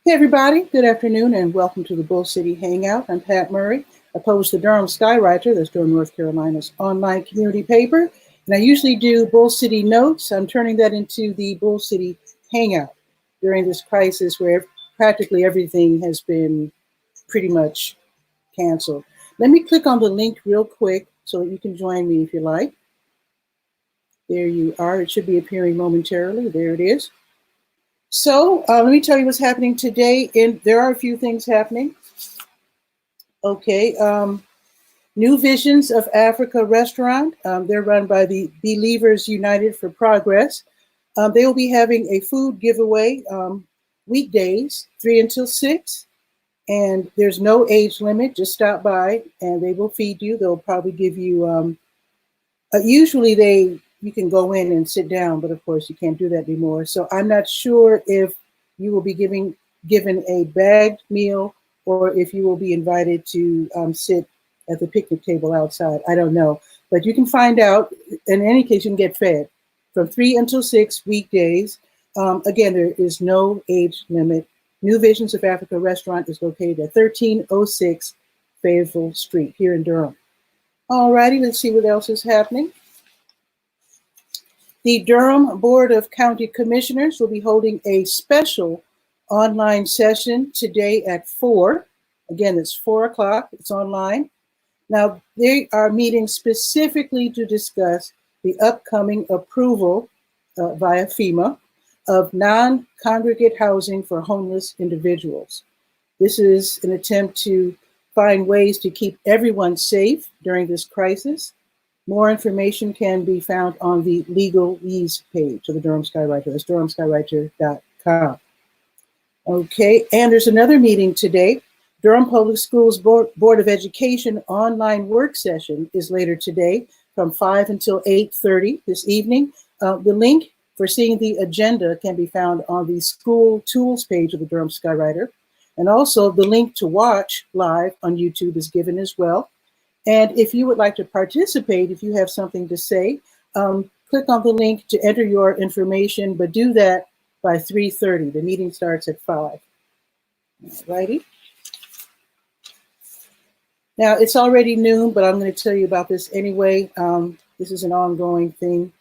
Hey everybody, good afternoon and welcome to the Bull City Hangout. I'm Pat Murray. I publish the Durham Skywriter, that's Durham, North Carolina's online community paper. And I usually do Bull City Notes. I'm turning that into the Bull City Hangout during this crisis where practically everything has been pretty much canceled. Let me click on the link real quick so that you can join me if you like. There you are. It should be appearing momentarily. There it is. So let me tell you what's happening today. There are a few things happening. Okay, New Visions of Africa restaurant. They're run by the Believers United for Progress. They will be having a food giveaway weekdays, 3 until 6. And there's no age limit. Just stop by and they will feed you. They'll probably give you, usually you can go in and sit down, but of course you can't do that anymore. So I'm not sure if you will be given a bagged meal or if you will be invited to sit at the picnic table outside. I don't know, but you can find out. In any case, you can get fed from 3 until 6 weekdays. Again, there is no age limit. New Visions of Africa restaurant is located at 1306 Fayetteville Street here in Durham. All righty, let's see what else is happening. The Durham Board of County Commissioners will be holding a special online session today at 4. Again, it's 4 o'clock. It's online. Now, they are meeting specifically to discuss the upcoming approval via FEMA of non-congregate housing for homeless individuals. This is an attempt to find ways to keep everyone safe during this crisis. More information can be found on the legalese page of the Durham Skywriter. That's durhamskywriter.com. Okay, and there's another meeting today. Durham Public Schools Board of Education online work session is later today from 5 until 8:30 this evening. The link for seeing the agenda can be found on the school tools page of the Durham Skywriter. And also the link to watch live on YouTube is given as well. And if you would like to participate, if you have something to say, click on the link to enter your information, but do that by 3:30. The meeting starts at 5. All righty. Now, it's already noon, but I'm going to tell you about this anyway. This is an ongoing thing.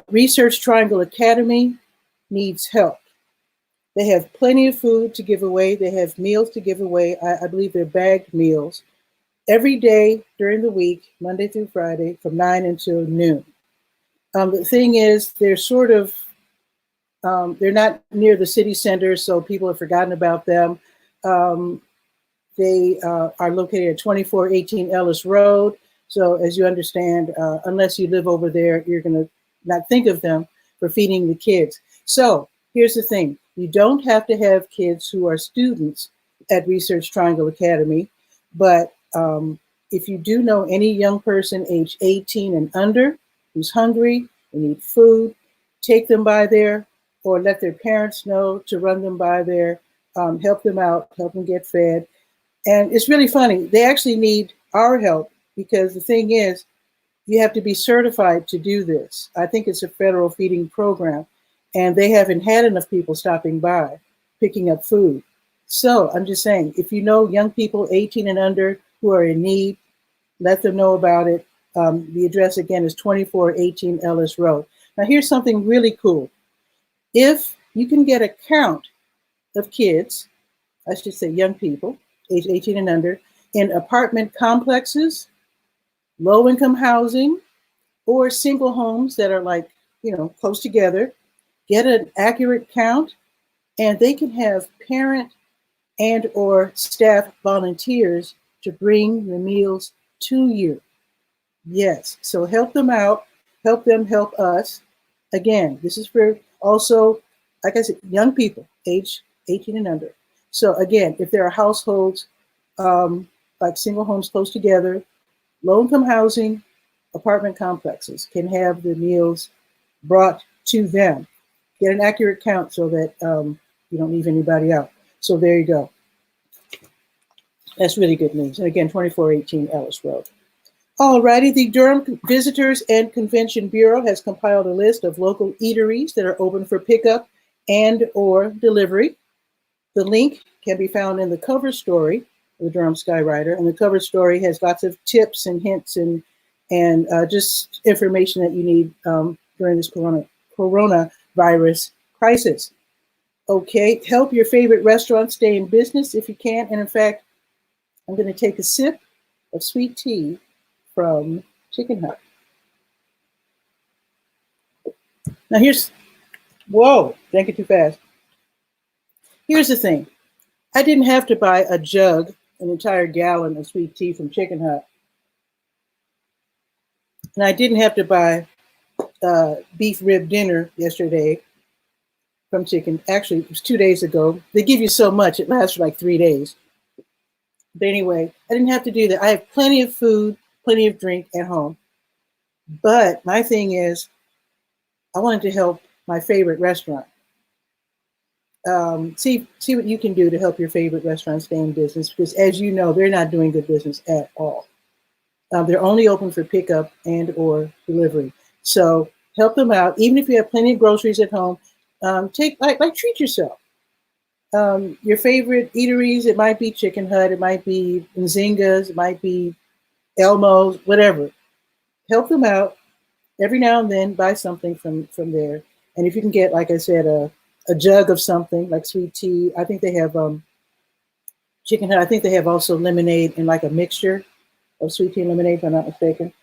Research Triangle Academy needs help. They have plenty of food to give away. They have meals to give away. I believe they're bagged meals. Every day during the week, Monday through Friday, from 9 until noon. The thing is, they're sort of, they're not near the city center, so people have forgotten about them. They are located at 2418 Ellis Road. So as you understand, unless you live over there, you're going to not think of them for feeding the kids. So here's the thing. You don't have to have kids who are students at Research Triangle Academy, but if you do know any young person age 18 and under who's hungry and need food, take them by there or let their parents know to run them by there, help them out, help them get fed. And it's really funny. They actually need our help because the thing is, you have to be certified to do this. I think it's a federal feeding program and they haven't had enough people stopping by, picking up food. So I'm just saying, if you know young people 18 and under who are in need, let them know about it. The address again is 2418 Ellis Road. Now here's something really cool. If you can get a count of kids, I should say young people, age 18 and under, in apartment complexes, low-income housing, or single homes that are like, close together, get an accurate count, and they can have parent and or staff volunteers to bring the meals to you. Yes, so help them out, help them help us. Again, this is for also, like I said, young people, age 18 and under. So again, if there are households like single homes close together, low-income housing, apartment complexes can have the meals brought to them. Get an accurate count so that you don't leave anybody out. So there you go. That's really good news. And again, 2418 Ellis Road. Alrighty, the Durham Visitors and Convention Bureau has compiled a list of local eateries that are open for pickup and or delivery. The link can be found in the cover story of the Durham Skywriter, and the cover story has lots of tips and hints and just information that you need during this coronavirus crisis. Okay, help your favorite restaurant stay in business if you can. And in fact, I'm going to take a sip of sweet tea from Chicken Hut. Now whoa, drank it too fast. Here's the thing. I didn't have to buy a jug, an entire gallon of sweet tea from Chicken Hut. And I didn't have to buy beef rib dinner yesterday from Chicken. Actually, it was 2 days ago. They give you so much, it lasts for like 3 days. But anyway, I didn't have to do that. I have plenty of food, plenty of drink at home. But my thing is, I wanted to help my favorite restaurant. See what you can do to help your favorite restaurant stay in business, because as you know, they're not doing good business at all. They're only open for pickup and or delivery. So help them out. Even if you have plenty of groceries at home, treat yourself. Your favorite eateries, it might be Chicken Hut, it might be Nzinga's, it might be Elmo's, whatever. Help them out. Every now and then buy something from there. And if you can get, like I said, a jug of something like sweet tea. I think they have Chicken Hut. I think they have also lemonade and like a mixture of sweet tea and lemonade, if I'm not mistaken.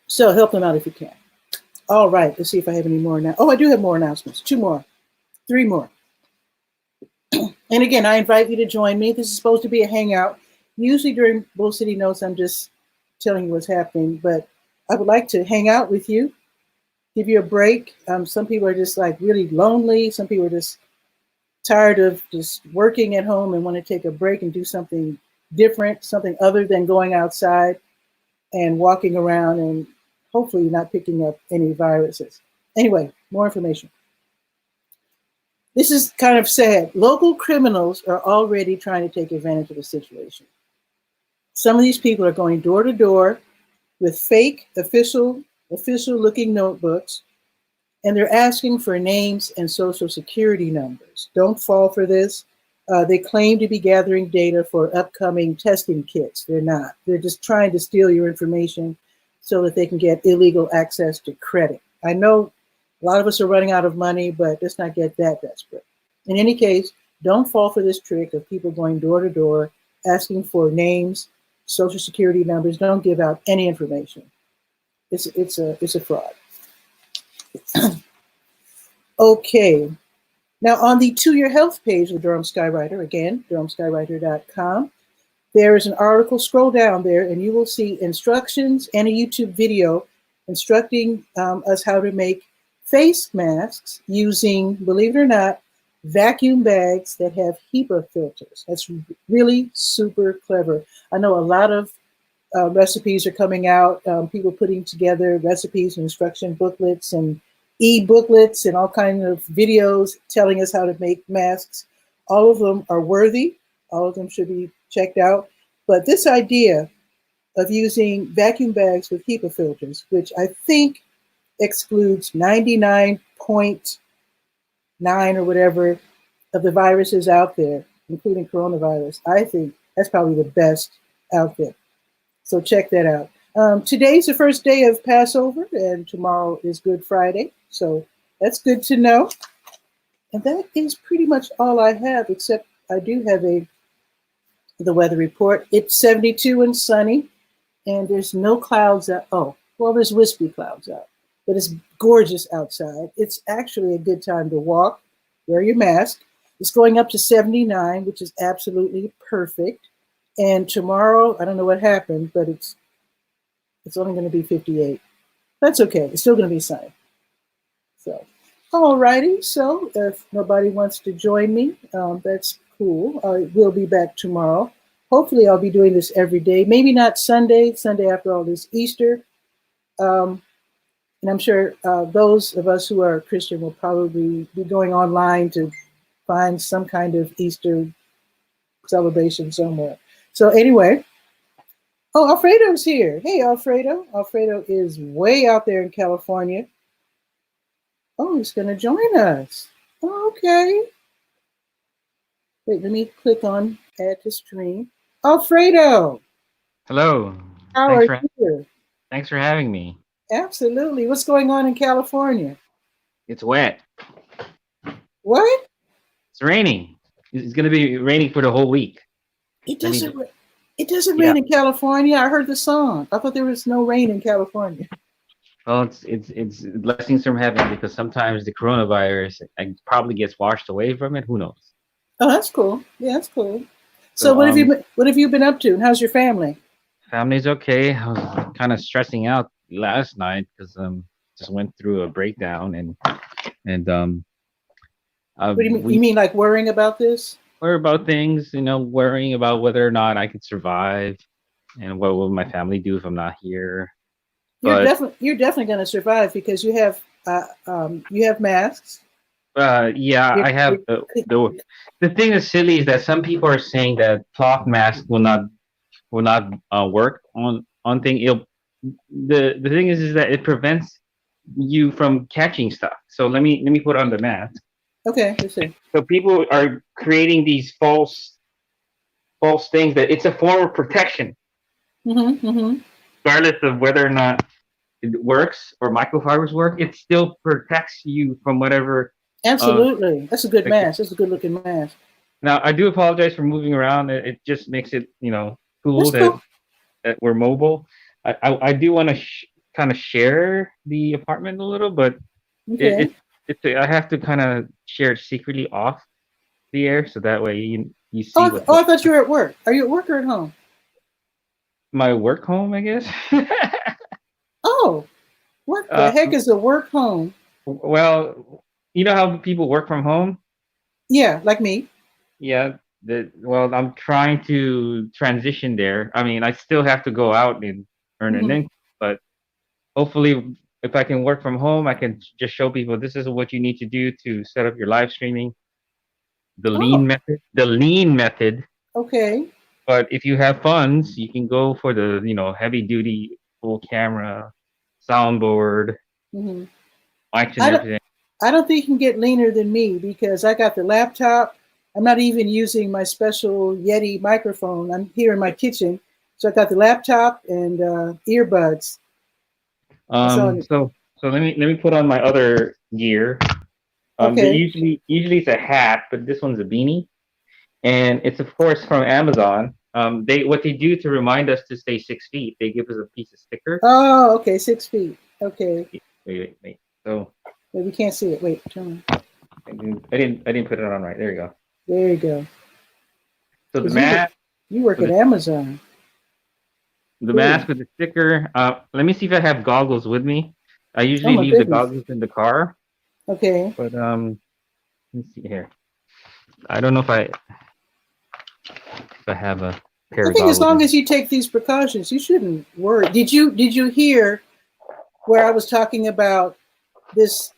So help them out if you can. All right, let's see if I have any more now. Oh, I do have more announcements. 2 more, 3 more. And again, I invite you to join me. This is supposed to be a hangout. Usually during Bull City Notes, I'm just telling you what's happening, but I would like to hang out with you, give you a break. Some people are just like really lonely. Some people are just tired of just working at home and want to take a break and do something different, something other than going outside and walking around and hopefully not picking up any viruses. Anyway, more information. This is kind of sad. Local criminals are already trying to take advantage of the situation. Some of these people are going door to door with fake official looking notebooks, and they're asking for names and social security numbers. Don't fall for this. They claim to be gathering data for upcoming testing kits. They're not. They're just trying to steal your information so that they can get illegal access to credit. I know a lot of us are running out of money, but let's not get that desperate. In any case, don't fall for this trick of people going door to door, asking for names, social security numbers. Don't give out any information. It's a fraud. Okay. Now on the To Your Health page of the Durham Skywriter, again, durhamskywriter.com, there is an article. Scroll down there and you will see instructions and a YouTube video instructing us how to make face masks using, believe it or not, vacuum bags that have HEPA filters. That's really super clever. I know a lot of recipes are coming out, people putting together recipes and instruction booklets and e-booklets and all kinds of videos telling us how to make masks. All of them are worthy. All of them should be checked out. But this idea of using vacuum bags with HEPA filters, which I think excludes 99.9 or whatever of the viruses out there, including coronavirus, I think that's probably the best out there. So check that out. Today's the first day of Passover, and tomorrow is Good Friday. So that's good to know. And that is pretty much all I have, except I do have the weather report. It's 72 and sunny, and there's no clouds out. Oh, well, there's wispy clouds out, but it's gorgeous outside. It's actually a good time to walk. Wear your mask. It's going up to 79, which is absolutely perfect. And tomorrow, I don't know what happened, but it's only going to be 58. That's okay. It's still going to be sunny. So, all righty. So if nobody wants to join me, that's cool. I will be back tomorrow. Hopefully, I'll be doing this every day. Maybe not Sunday. Sunday after all is Easter. And I'm sure those of us who are Christian will probably be going online to find some kind of Easter celebration somewhere. So anyway, oh, Alfredo's here. Hey, Alfredo. Alfredo is way out there in California. Oh, he's going to join us. Okay. Wait, let me click on add to stream. Alfredo, Hello. how Thanks are for you? thanks for having me. Absolutely. What's going on in California? It's wet. What? It's raining. It's gonna be raining for the whole week. It Let me. doesn't. It doesn't Yeah. rain in California. I heard the song. I thought there was no rain in California. Well, it's blessings from heaven because sometimes the coronavirus probably gets washed away from it. Who knows? Oh, that's cool. Yeah, that's cool. So So what have you been up to? And how's your family? family's okay. I was kind of stressing out last night because just went through a breakdown and What do you mean? You we mean like worrying about this? worry about things, worrying about whether or not I could survive and what will my family do if I'm not here. But You're definitely going to survive because you have masks. yeah, You're, I have you're, the thing that's silly is that some people are saying that cloth masks will not work on thing. The thing is that it prevents you from catching stuff. So let me put on the mask. okay, let's see. So people are creating these false things that it's a form of protection, Mm-hmm, mm-hmm. regardless of whether or not it works or microfibers work. It still protects you from whatever. Uh, Absolutely. That's a good like, mask. That's a good looking mask. now I do apologize for moving around. It just makes it cool That's that cool. we're mobile. I do want to kind of share the apartment a little, but it, Okay. it I have to kind of share it secretly off the air so that way you see what's Oh, going I thought on. you were at work. Are you at work or at home? My work home, I guess. Oh, what the heck um, is a work home? well, you know how people work from home? Yeah, like me. Yeah. Well, I'm trying to transition there. I mean, I still have to go out and earn an Hmm. income, but hopefully, if I can work from home, I can just show people this is what you need to do to set up your live streaming, the Oh, lean method, the lean method. okay. But if you have funds, you can go for the heavy duty full camera, soundboard, Hmm. mics and I don't. everything. I don't think you can get leaner than me because I got the laptop. I'm not even using my special Yeti microphone. I'm here in my kitchen, so I got the laptop and earbuds. That's all. So let me put on my other gear. Okay. Usually it's a hat, but this one's a beanie, and it's of course from Amazon. They what they do to remind us to stay 6 feet, they give us a piece of sticker. Oh, okay. 6 feet. Okay. Wait. So Wait, we can't see it. Wait, turn on. I didn't put it on right. There you go. There you go. So Because you work with at the Amazon. the Cool. mask with the sticker. Let me see if I have goggles with me. I Oh usually my leave the goodness. goggles in the car, Okay. but let me see here. I don't know if I have a pair I of think as goggles long with as me. you take these precautions, you shouldn't worry. Did you hear where I was talking about this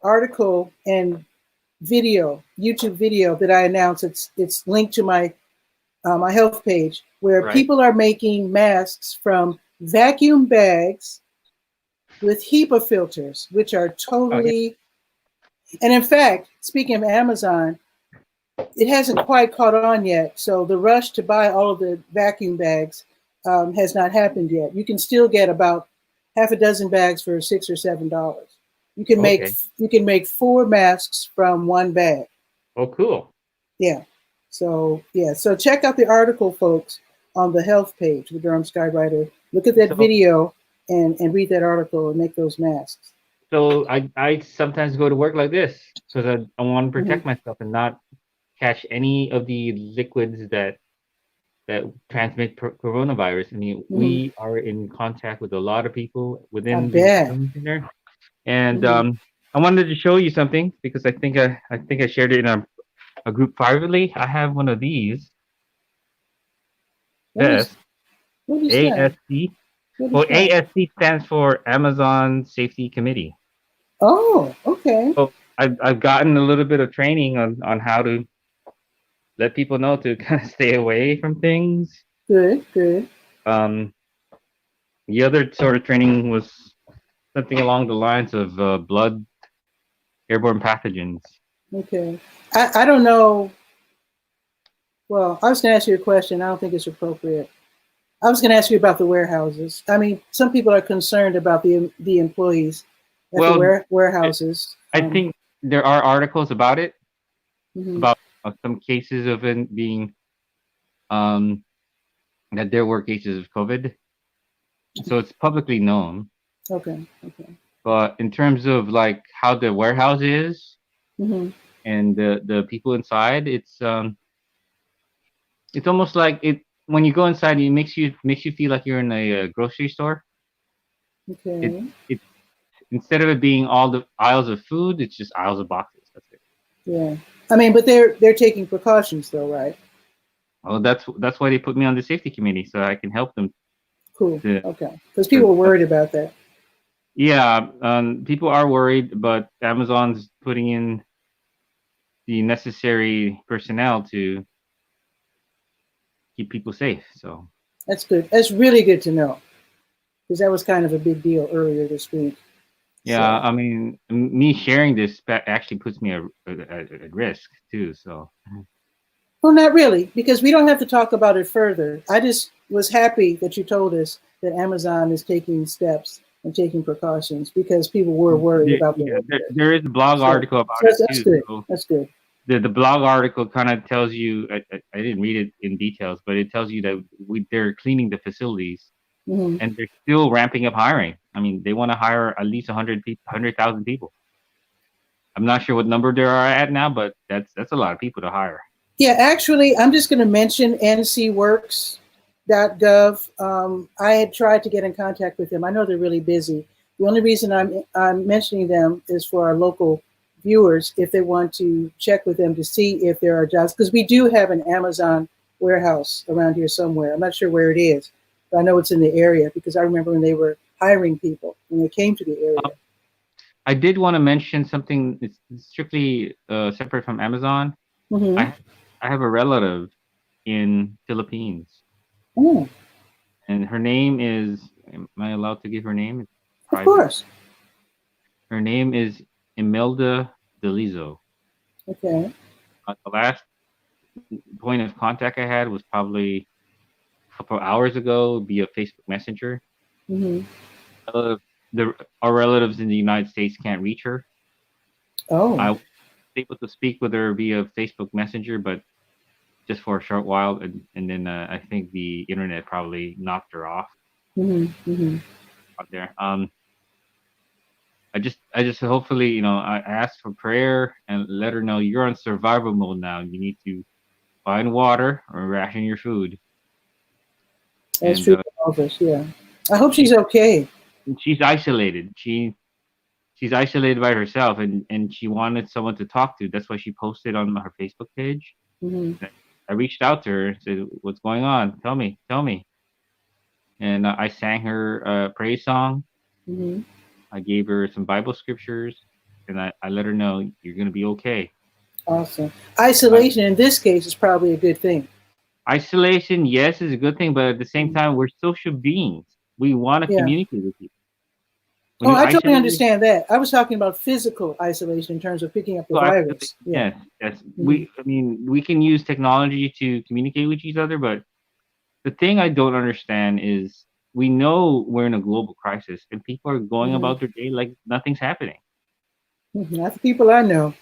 article and video, YouTube video that I announced? It's linked to my health page where Right. people are making masks from vacuum bags with HEPA filters, which are Oh yeah. totally. And in fact, speaking of Amazon, it hasn't quite caught on yet. So the rush to buy all of the vacuum bags has not happened yet. You can still get about half a dozen bags for $6 or $7. You can make Okay. you can make 4 masks from one bag. Oh, cool. Yeah. So yeah. So check out the article, folks, on the health page, the Durham Skywriter. Look at that So video and read that article and make those masks. I sometimes go to work like this because I want to Hmm. protect myself and not catch any of the liquids that transmit coronavirus. I mean, Hmm. we are in contact with a lot of people I within the bet. Zoom center, and Hmm. I wanted to show you something because I think I shared it in a group privately. I have one of these What is vests, what is that? ASC. What is Well, that? ASC stands for Amazon Safety Committee. Oh, okay. So I've gotten a little bit of training on how to let people know to kind of stay away from things. Good, good. Um, the other sort of training was something along the lines of blood airborne pathogens. Okay. I don't know. Well, I was going to ask you a question. I don't think it's appropriate. I was going to ask you about the warehouses. I mean, some people are concerned about the employees at the Well, warehouses. I think there are articles about it, Mhm. about some cases of it being um, that there were cases of COVID. So it's publicly known. Okay. Okay. But in terms of like how the warehouse is Hmm. and the people inside, it's almost like it when you go inside, it makes you feel like you're in a, grocery store. It Okay. it instead of it being all the aisles of food, it's just aisles of boxes. That's it. Yeah. I mean, but they're taking precautions though, right? Well, that's why they put me on the safety committee so I can help them. Cool. To, Okay. Because people were worried about that. yeah, people are worried, but Amazon's putting in the necessary personnel to keep people safe. So That's good. That's really good to know because that was kind of a big deal earlier this week. yeah, So, I mean, me sharing this actually puts me at risk too. So well, not really, because we don't have to talk about it further. I just was happy that you told us that Amazon is taking steps and taking precautions because people were worried about their workplace. there is a blog So, article about so it that's too. good. So That's good. the blog article kind of tells you. I didn't read it in details, but it tells you that they're cleaning the facilities Hmm. and they're still ramping up hiring. I mean, they want to hire at least 100,000 people. I'm not sure what number they are at now, but that's a lot of people to hire. Yeah, actually, I'm just going to mention ncworks.gov. I had tried to get in contact with them. I know they're really busy. The only reason I'm mentioning them is for our local viewers if they want to check with them to see if there are jobs because we do have an Amazon warehouse around here somewhere. I'm not sure where it is, but I know it's in the area because I remember when they were hiring people when they came to the area. I did want to mention something that's strictly separate from Amazon. Mm-hmm. I I have a relative in Philippines, Mm, and her name is. Am I allowed to give her name? It's of private. course. Her name is Imelda Delizo. Okay. The last point of contact I had was probably a couple of hours ago via Facebook Messenger. Mm-hmm. Uh, our relatives in the United States can't reach her. Oh. I was able to speak with her via Facebook Messenger, but just for a short while, and then I think the internet probably knocked her off Mm-hmm. Mm-hmm. out there. I just hopefully I asked for prayer and let her know you're on survival mode now. You need to find water or ration your food. That's And true for all of us, yeah. I hope she she's okay. she's isolated. She's isolated by herself, and she wanted someone to talk to. That's why she posted on her Facebook page. Hmm. I reached out to her and said, "What's going on? Tell me." And I sang her a praise song. Hmm. I gave her some Bible scriptures, and I let her know you're gonna be okay. Awesome. I, Isolation in this case is probably a good thing. isolation, yes, is a good thing, but at the same Mhm. time, we're social beings. We want to Yeah. communicate with people. When Oh, you I totally isolate yourself, understand that. I was talking about physical isolation in terms of picking up the isolation, virus. Yeah. yes, yes. Hmm. I mean, we can use technology to communicate with each other, but the thing I don't understand is we know we're in a global crisis, and people are going Hmm. about their day like nothing's happening. Not the people I know.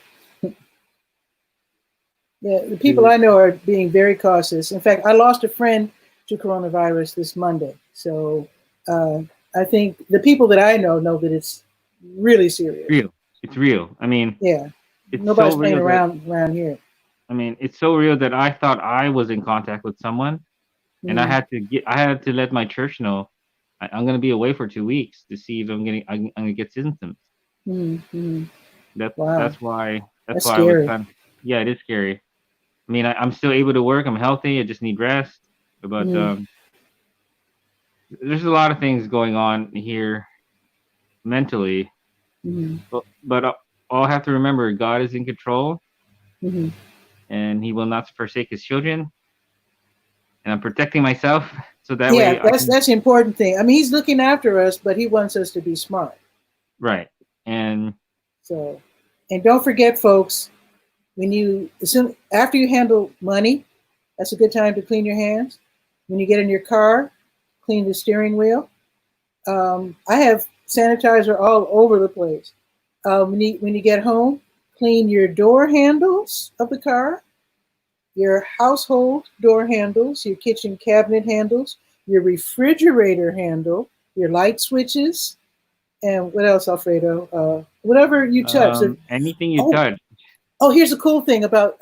Yeah, the people The- I know are being very cautious. In fact, I lost a friend to coronavirus this Monday. So uh, I think the people that I know that it's really serious. Real, it's real. I mean, Yeah. it's so Nobody's playing real that around here. it's so real that I thought I was in contact with someone, and Hmm. I had to let my church know I'm going to be away for 2 weeks to see if I'm going to get symptoms. Hmm. That's Wow, that's why that's that's why I was scary. kind of, yeah, it is scary. I mean, I'm still able to work. I'm healthy. I just need rest. But Hmm. there's a lot of things going on here mentally. Hmm. But all I have to remember, God is in control, Hmm. and He will not forsake His children. And I'm protecting myself so that Yeah, way I that's can. that's the important thing. I mean, he's looking after us, but he wants us to be smart. Right. And So, And don't forget, folks, after you handle money, that's a good time to clean your hands. When you get in your car, clean the steering wheel. I have sanitizer all over the place. When you get home, clean your door handles of the car, your household door handles, your kitchen cabinet handles, your refrigerator handle, your light switches, and what else, Alfredo? Whatever you touch. Anything you Oh, touch. oh, here's a cool thing about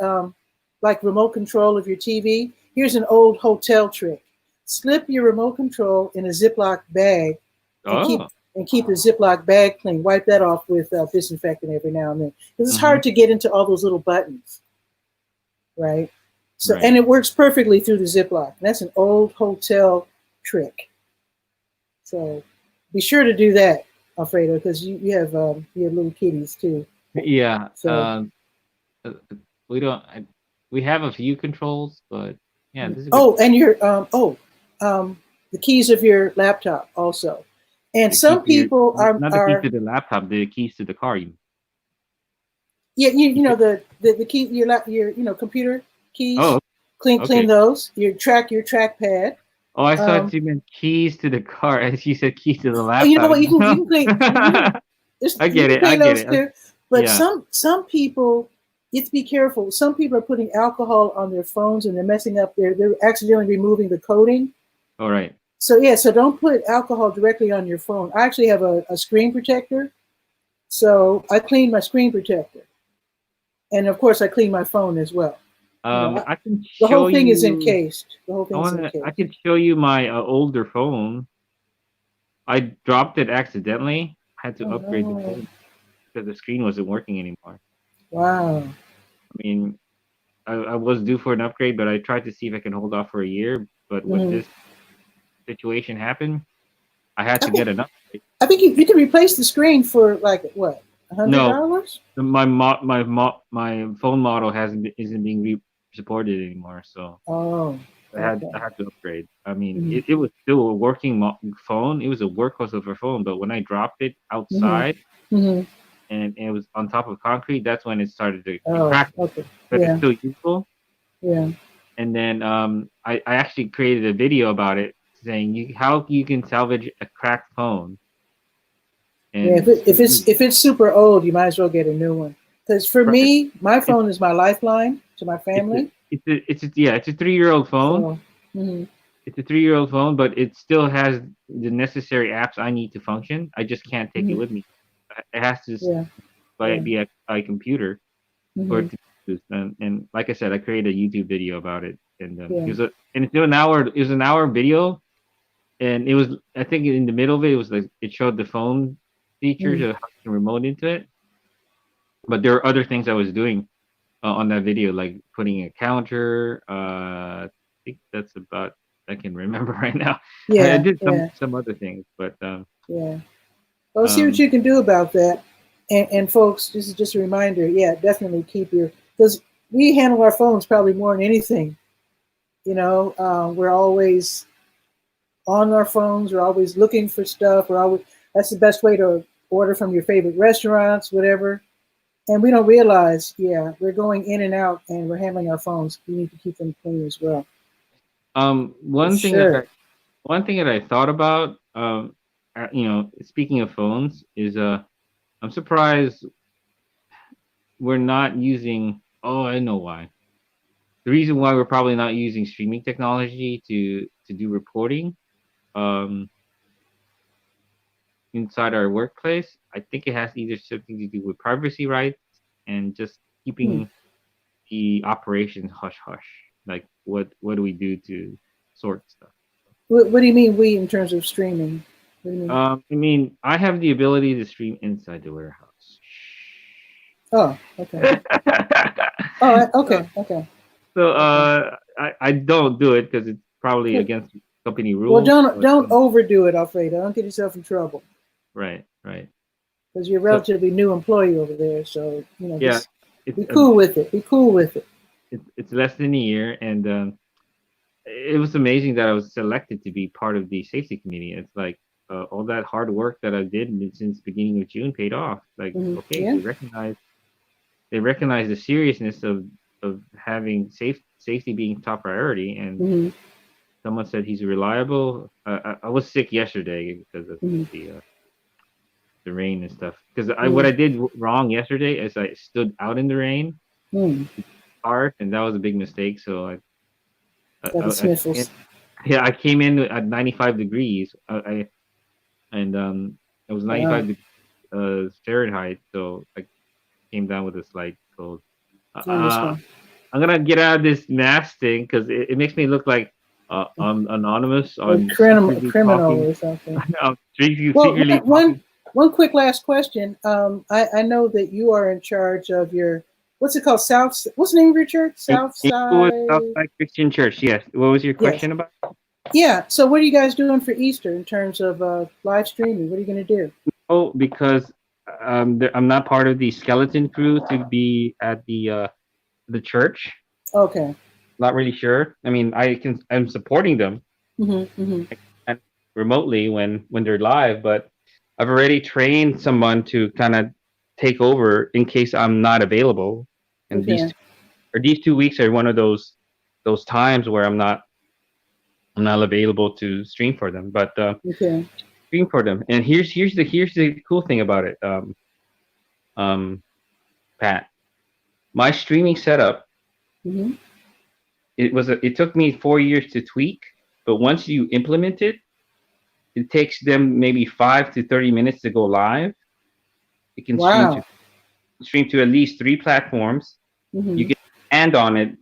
like remote control of your TV. Here's an old hotel trick. Slip your remote control in a Ziploc bag and keep Oh. and keep the Ziploc bag clean. Wipe that off with disinfectant every now and then. Because it's Mm-hmm. hard to get into all those little buttons, right? So, Right. and it works perfectly through the Ziploc. That's an old hotel trick. So be sure to do that, Alfredo, because you have little kitties too. Yeah. So Uh, we don't. We have a few controls, but yeah, this is a good. oh, and the keys of your laptop also. And The key some to your, people not the key are to the laptop, the keys to the car. yeah, you You know said- the key your computer keys. oh, Clean okay. those. Your trackpad. Oh, I thought Um, you meant keys to the car, as you said keys to the oh, you know laptop. what? You can clean. I You get can it. I clean get those it. too. But Yeah. some people, you have to be careful. Some people are putting alcohol on their phones and they're messing up. They're accidentally removing the coating. All right. So yeah, so don't put alcohol directly on your phone. I actually have a screen protector, so I clean my screen protector, and of course I clean my phone as well. I can The whole show thing is you. encased. The whole thing is I encased. can show you my older phone. I dropped it accidentally. I had to Oh upgrade the no! phone because the screen wasn't working anymore. Wow. I mean, I was due for an upgrade, but I tried to see if I can hold off for a year. But when hmm this situation happened, I had I to get think an upgrade. I think you can replace the screen for like what No, $100? my phone model isn't being supported anymore. So Oh, okay. I had to upgrade. I mean, hmm it was still a working phone. It was a workhorse of a phone, but when I dropped it hmm outside hmm and it was on top of concrete, that's when it started to Oh, crack. okay. But it's Yeah, still useful. yeah, And then I actually created a video about it saying how you can salvage a cracked phone. yeah. And If it's super old, you might as well get a new one. Because for me, my it's phone is my lifeline to my family. it's a 3-year-old phone. So, mhm, It's a 3-year-old phone, but it still has the necessary apps I need to function. I just can't take it mhm, with me. It has to yeah, yeah. be a computer for hmm it to be used. And like I said, I created a YouTube video about it, and yeah. it's an hour. It was an hour video, and it was I think in the middle of it, it was like it showed the phone features mm of how you can remote into it. But there are other things I was doing on that video, like putting a counter. I think that's about I can remember right now. I Yeah, did yeah, some other things, but yeah. Well, see what um, you can do about that. And folks, this is just a reminder. Yeah, definitely keep because we handle our phones probably more than anything. We're always on our phones. We're always looking for stuff. That's the best way to order from your favorite restaurants, whatever. And we don't realize, yeah, we're going in and out and we're handling our phones. We need to keep them clean as well. For sure. one thing that I thought about, speaking of phones, is I'm surprised we're not using. Oh, I know why. The reason why we're probably not using streaming technology to do reporting um, inside our workplace, I think it has either something to do with privacy rights and just Hmm. keeping the operations hush hush. Like what do we do to sort stuff? What do you mean we in terms of streaming? What do you mean? I mean, I have the ability to stream inside the warehouse. Oh, okay. so, Okay, okay, so okay. I don't do it because it's probably Good. against company Well, rules. don't But don't overdo it, Alfredo. Don't get yourself in trouble right, right. because you're a So relatively new employee over there. So yeah, just it's be cool with it. Be cool with it. it's less than a year, and it was amazing that I was selected to be part of the safety committee. It's like all that hard work that I did since beginning of June paid off. Like, okay, Yeah, we recognize. they recognize the seriousness of having safety being top priority. And Hmm. someone said he's reliable. I was sick yesterday because of Hmm. the uh, the rain and stuff. Because what Hmm. I did wrong yesterday is I stood out in the rain Hmm. hard, and that was a big mistake. So Got the I came in, sniffles. yeah, I came in at 95 degrees. And it was Wow. 95 Fahrenheit, so I came down with a slight cold. I Uh, understand. I'm gonna get out of this mask thing because it makes me look like I'm anonymous. A I'm secretly criminal talking. or something. I'm Well, secretly talking. one quick last question. I know that you are in charge of your, what's it called? What's the name of your church? Inglewood Southside. Southside Christian Church. Yes. What was your Yes. question about? Yeah. So what are you guys doing for Easter in terms of live streaming? What are you going to do? Oh, because I'm not part of the skeleton crew to be at the church. Okay. Not really sure. I mean, I'm supporting them Hmm. Hmm. and remotely when they're live, but I've already trained someone to kind of take over in case I'm not available. And Okay. these 2 weeks are one of those times where I'm not available to stream for them, but Okay. stream for them. And here's the cool thing about it, um, Pat. My streaming setup, Hmm. it took me 4 years to tweak, but once you implement it, it takes them maybe 5 to 30 minutes to go live. It can Wow. stream to at least 3 platforms. You Hmm. can end on it,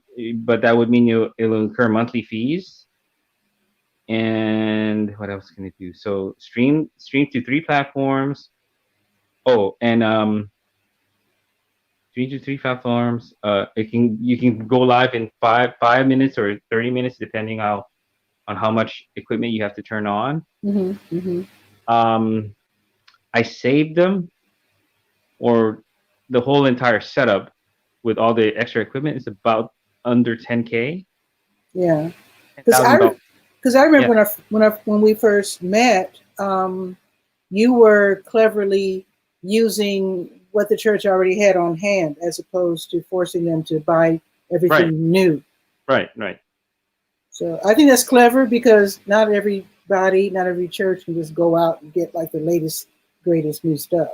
but that would mean it'll incur monthly fees. And what else can it do? So stream to 3 platforms. Oh, and stream to 3 platforms. It can you can go live in five minutes or 30 minutes, depending on how much equipment you have to turn on. Hmm. Hmm. Um, I saved them, or the whole entire setup with all the extra equipment is about under 10K, Yeah. ten Because thousand I dollars. because I Yeah, remember when we first met, you were cleverly using what the church already had on hand, as opposed to forcing them to buy right, everything new. right. So I think that's clever because not everybody, not every church can just go out and get like the latest, greatest new stuff.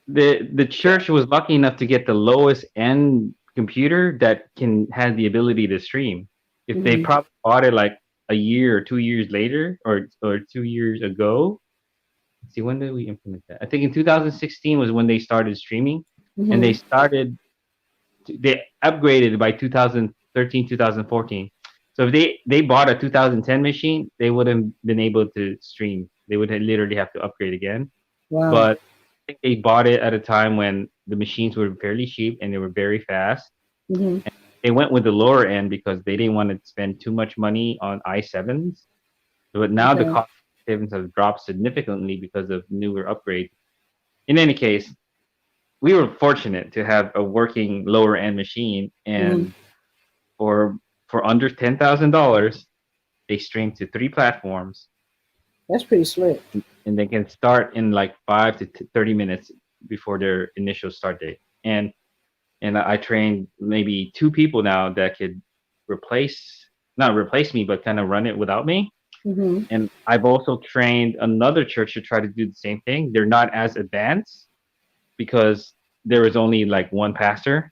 The church was lucky enough to get the lowest end computer that can has the ability to stream. If they Hmm. probably bought it like a year or 2 years later, or 2 years ago. Let's see, when did we implement that? I think in 2016 was when they started streaming, and Hmm. they upgraded by 2013, 2014. So if they bought a 2010 machine, they wouldn't been able to stream. They would literally have to upgrade again. Wow. But I think they bought it at a time when the machines were fairly cheap and they were very fast. Hmm. They went with the lower end because they didn't want to spend too much money on i7s. But now the Okay. cost savings have dropped significantly because of newer upgrades. In any case, we were fortunate to have a working lower end machine, Hmm. and for for under $10,000, they stream to 3 platforms, That's pretty slick. and they can start in like 5 to 30 minutes before their initial start date. And I trained maybe 2 people now that could not replace me, but kind of run it without me. Hmm. And I've also trained another church to try to do the same thing. They're not as advanced because there was only like one pastor,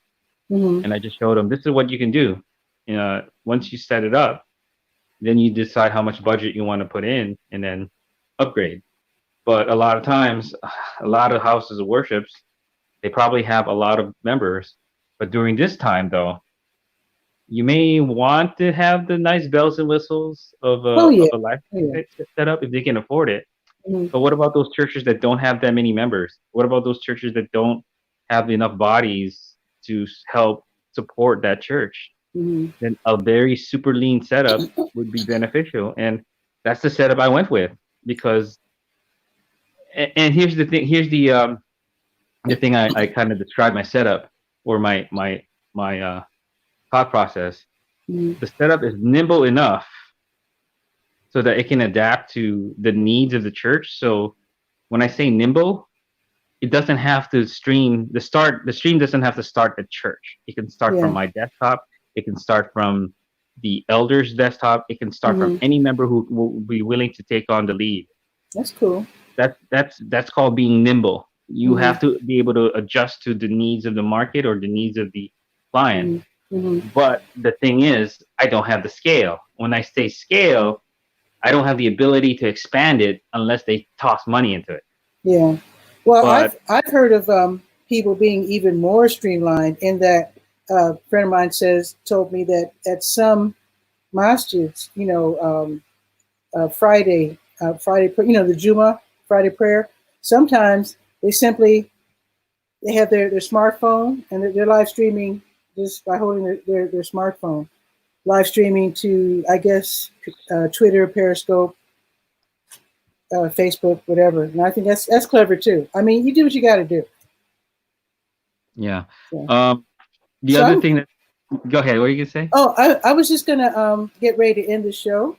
Hmm. and I just showed them this is what you can do. Once you set it up, then you decide how much budget you want to put in, and then upgrade. But a lot of times, a lot of houses of worships, they probably have a lot of members. But during this time, though, you may want to have the nice bells and whistles of Oh yeah. a live Oh, yeah. set up if they can afford it. Hmm. But what about those churches that don't have that many members? What about those churches that don't have enough bodies to help support that church? Hmm. Then a very super lean setup would be beneficial. And that's the setup I went with because, and here's the thing, here's the thing I kind of described my setup, or my thought process. Hmm. The setup is nimble enough so that it can adapt to the needs of the church. So when I say nimble, it doesn't have to stream the stream doesn't have to start at church. It can start from Yeah. my desktop. It can start from the elders desktop. It can start from Hmm. any member who will be willing to take on the lead. That's cool. That's called being nimble. You Hmm. have to be able to adjust to the needs of the market or the needs of the client. Hmm. Hmm. But the thing is, I don't have the scale. When I say scale, I don't have the ability to expand it unless they toss money into it. Yeah. Well, But I've heard of people being even more streamlined in that a friend of mine told me that at some masjids, Friday, the Juma Friday prayer. Sometimes they have their smartphone and they're live streaming just by holding their smartphone, live streaming to I guess Twitter, Periscope, Facebook, whatever. And I think that's clever too. I mean, you do what you got to do. yeah, Yeah. um, the So other I'm. thing that go ahead. What are you gonna say? Oh, I was just gonna get ready to end the show.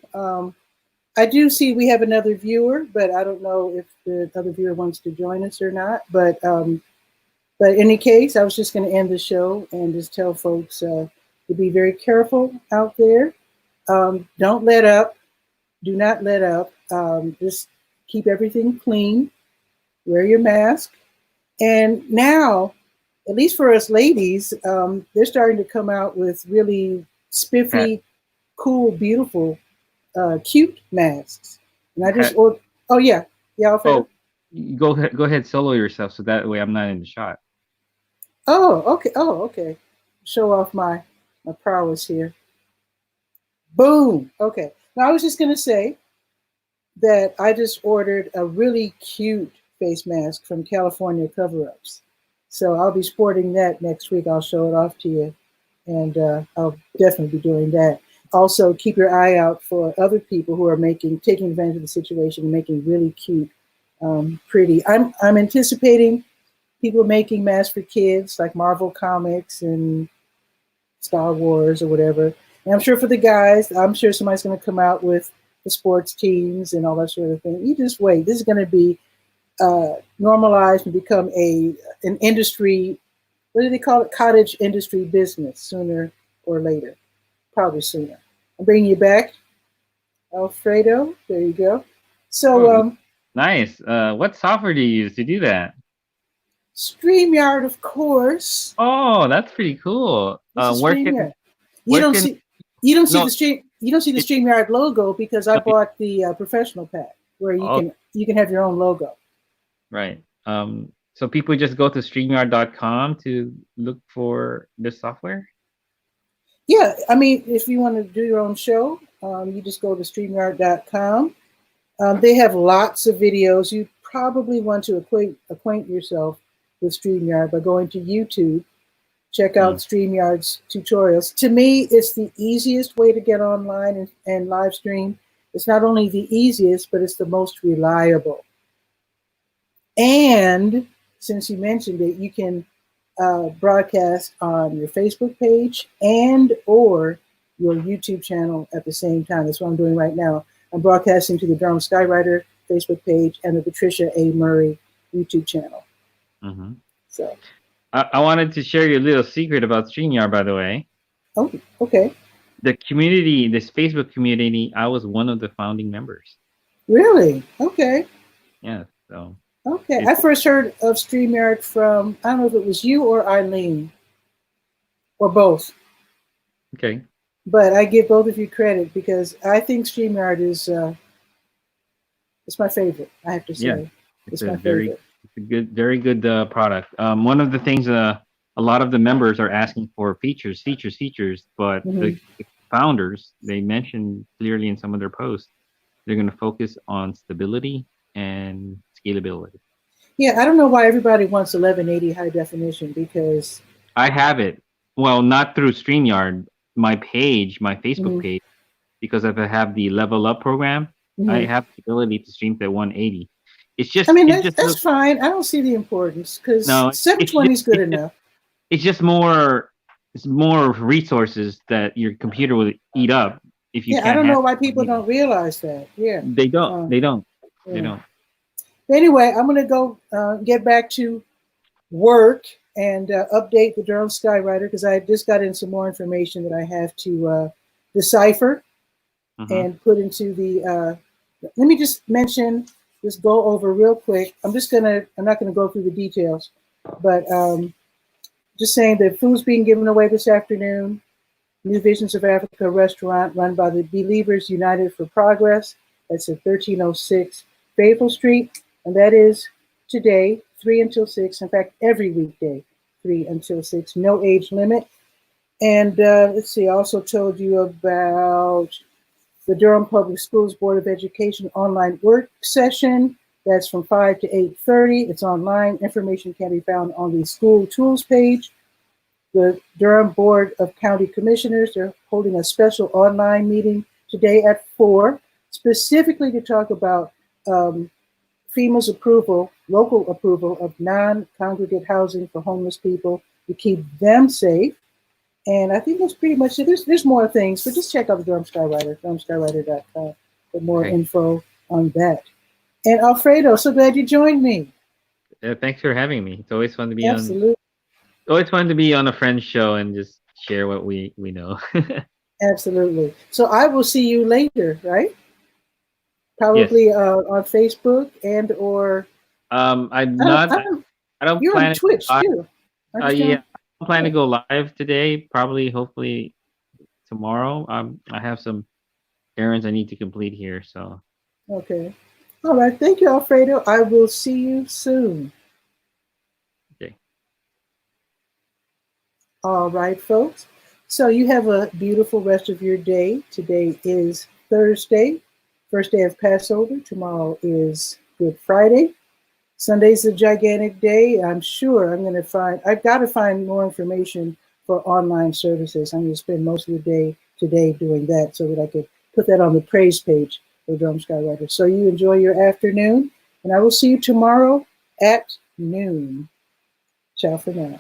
I do see we have another viewer, but I don't know if the other viewer wants to join us or not. But in any case, I was just going to end the show and just tell folks to be very careful out there. Don't let up. Do not let up. Just keep everything clean. Wear your mask. And now, at least for us ladies, they're starting to come out with really Pat, spiffy, cool, beautiful, cute masks. And I just Pat, ordered. Oh yeah, yeah, Alfredo. oh, go ahead, solo yourself, so that way I'm not in the shot. Oh, okay. Oh, okay. Show off my prowess here. Boom. Okay. Now I was just gonna say that I just ordered a really cute face mask from California Cover Ups. So I'll be sporting that next week. I'll show it off to you, and I'll definitely be doing that. Also, keep your eye out for other people who are taking advantage of the situation and making really cute, pretty. I'm anticipating people making masks for kids like Marvel Comics and Star Wars or whatever. And I'm sure for the guys, I'm sure somebody's going to come out with the sports teams and all that sort of thing. You just wait. This is going to be normalized and become an industry. What do they call it? Cottage industry business sooner or later. Probably sooner. I'm bringing you back, Alfredo. There you go. So Oh, nice. What software do you use to do that? StreamYard, of course. Oh, that's pretty cool. This is Where can StreamYard. You where don't can see you don't see no the stream you don't see the it, StreamYard logo because I no, it- bought the professional pack where oh, you can have your own logo. right. So people just go to streamyard.com to look for the software. Yeah, I mean, if you want to do your own show, you just go to streamyard.com. They have lots of videos. You probably want to acquaint yourself with StreamYard by going to YouTube. Check out Mm, StreamYard's tutorials. To me, it's the easiest way to get online and live stream. It's not only the easiest, but it's the most reliable. And since you mentioned it, you can broadcast on your Facebook page and or your YouTube channel at the same time. That's what I'm doing right now. I'm broadcasting to the Durham Skywriter Facebook page and the Patricia A. Murray YouTube channel. mhm. So, I wanted to share you a little secret about StreamYard, by the way. oh, okay. The community, this Facebook community, I was one of the founding members. Really? Okay. Yeah, so Okay. it's I first heard of StreamYard from, I don't know if it was you or Eileen or both, okay. but I give both of you credit because I think StreamYard is it's my favorite. I have to Yeah, say, it's it's a my very, favorite. it's a good, very good product. One of the things a lot of the members are asking for features, but Hmm. the founders, they mentioned clearly in some of their posts, they're going to focus on stability and scalability. Yeah, I don't know why everybody wants 1180 high definition because. I have it. Well, not through StreamYard. My page, my Facebook Mhm, page, because if I have the Level Up program, I mhm. have the ability to stream to 180. I mean, It that's just that's looks fine. I don't see the importance because no. 720 is good It's just enough. it's just more it's more resources that your computer will eat up if you Yeah, I can't don't know handle why people 180. don't realize that. Yeah. They don't. Uh, They don't. They yeah. don't. Anyway, I'm going to go get back to work and update the Durham Skywriter because I just got in some more information that I have to decipher and put into the. Let me just mention, just go over real quick. I'm not gonna go through the details, but just saying that food's being given away this afternoon. New Visions of Africa restaurant run by the Believers United for Progress. That's at 1306 Fayetteville Street, and that is today, 3 until 6. In fact, every weekday, 3 until 6. No age limit. And let's see, I also told you about the Durham Public Schools Board of Education online work session. That's from 5 to 8:30. It's online. Information can be found on the school tools page. The Durham Board of County Commissioners, they're holding a special online meeting today at 4, specifically to talk about FEMA's approval, local approval of non-congregate housing for homeless people to keep them safe. And I think that's pretty much it. There's more things, but just check out the Durham Skywriter, durhamskywriter.com for more info on that. And Alfredo, so glad you joined me. Thanks for having me. It's always fun to be Absolutely. Always fun to be on a friend's show and just share what we know. Absolutely. So I will see you later, right? Probably yes. On Facebook and or. I'm not. I don't you're plan on Twitch too. Yeah, I plan to go live today. Probably, hopefully, tomorrow. I have some errands I need to complete here. So. Okay. All right. Thank you, Alfredo. I will see you soon. Okay. All right, folks. So you have a beautiful rest of your day. Today is Thursday, first day of Passover. Tomorrow is Good Friday. Sunday's a gigantic day. I'm sure I've got to find more information for online services. I'm going to spend most of the day today doing that so that I could put that on the praise page for Durham Skywriter. So you enjoy your afternoon, and I will see you tomorrow at noon. Ciao for now.